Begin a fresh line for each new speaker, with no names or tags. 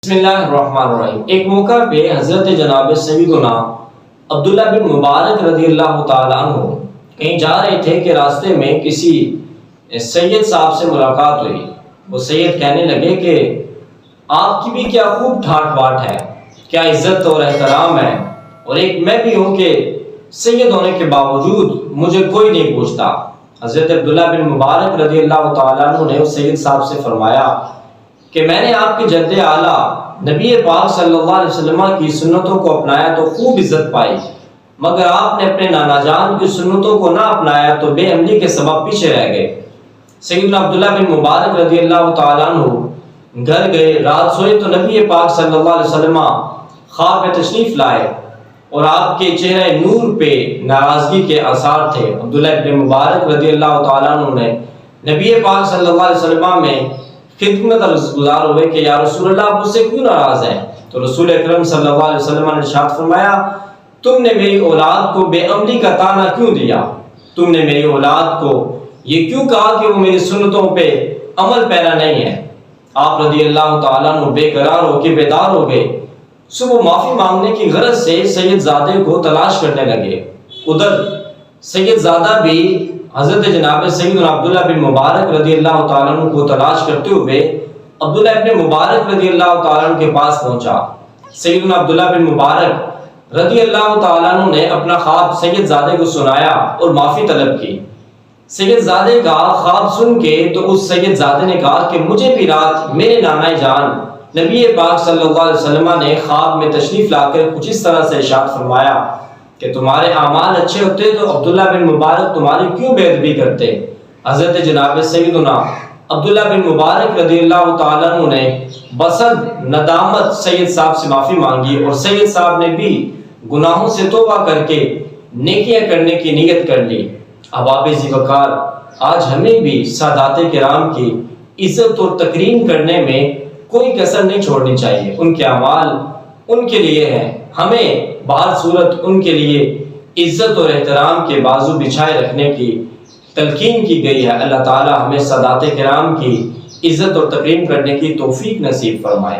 بسم اللہ الرحمن الرحیم۔ ایک موقع پہ حضرت جناب سیدنا عبداللہ بن مبارک رضی اللہ تعالیٰ عنہ کہیں جا رہے تھے کہ راستے میں کسی سید صاحب سے ملاقات ہوئی۔ وہ سید کہنے لگے کہ آپ کی بھی کیا خوب ٹھاٹ باٹ ہے، کیا عزت اور احترام ہے، اور ایک میں بھی ہوں کہ سید ہونے کے باوجود مجھے کوئی نہیں پوچھتا۔ حضرت عبداللہ بن مبارک رضی اللہ تعالیٰ عنہ نے اس سید صاحب سے فرمایا کہ میں نے آپ کے جد اعلیٰ نبی پاک صلی اللہ علیہ وسلم کی سنتوں کو اپنایا تو خوب عزت پائی، مگر آپ نے اپنے نانا جان کی سنتوں کو نہ اپنایا تو بے عملی کے سبب پیچھے رہ گئے۔ سیدنا عبداللہ بن مبارک رضی اللہ تعالیٰ عنہ گھر گئے، رات سوئے تو نبی پاک صلی اللہ علیہ وسلم خواب میں تشریف لائے اور آپ کے چہرے نور پہ ناراضگی کے آثار تھے۔ عبداللہ بن مبارک رضی اللہ تعالیٰ عنہ نے نبی پاک صلی اللہ علیہ وسلم میں خدمت گزار ہوئے کہ یا رسول اللہ آپ مجھ سے کیوں ناراض ہیں؟ تو رسول اکرم صلی اللہ علیہ وسلم نے ارشاد فرمایا تم نے میری اولاد کو بے عملی کا طعنہ کیوں دیا؟ تم نے میری اولاد کو یہ کیوں کہا کہ وہ میری سنتوں پہ عمل پیرا نہیں ہے؟ آپ رضی اللہ تعالیٰ عنہ بے قرار ہو کے بیدار ہو گئے۔ صبح معافی مانگنے کی غرض سے سید زادے کو تلاش کرنے لگے۔ ادھر سید زادہ بھی حضرت جناب سیدنا عبداللہ بن مبارک رضی اللہ تعالیٰ عنہ کو تلاش کرتے ہوئے عبداللہ بن مبارک رضی اللہ تعالیٰ عنہ کے پاس پہنچا۔ سیدنا عبداللہ بن مبارک رضی اللہ تعالیٰ عنہ نے اپنا خواب سید زادے کو سنایا اور معافی طلب کی۔ سید زادے کا خواب سن کے تو اس سید زادے نے کہا کہ مجھے بھی رات میرے نانا جان نبی پاک صلی اللہ علیہ وسلم نے خواب میں تشریف لا کر کچھ اس طرح سے ارشاد فرمایا کہ تمہارے اعمال اچھے ہوتے تو عبداللہ بن مبارک تمہاری کیوں بے ادبی کرتے؟ حضرت جناب سیدنا عبداللہ بن مبارک رضی اللہ تعالیٰ عنہ نے بصد ندامت سید صاحب سے معافی مانگی اور سید صاحب نے بھی گناہوں سے توبہ کر کے نیکیاں کرنے کی نیت کر لی۔ احباب ذی وقار، آج ہمیں بھی سادات کرام کی عزت اور تکریم کرنے میں کوئی کسر نہیں چھوڑنی چاہیے۔ ان کے اعمال ان کے لیے ہیں، ہمیں بہر صورت ان کے لیے عزت اور احترام کے بازو بچھائے رکھنے کی تلقین کی گئی ہے۔ اللہ تعالی ہمیں سادات کرام کی عزت اور تکریم کرنے کی توفیق نصیب فرمائے۔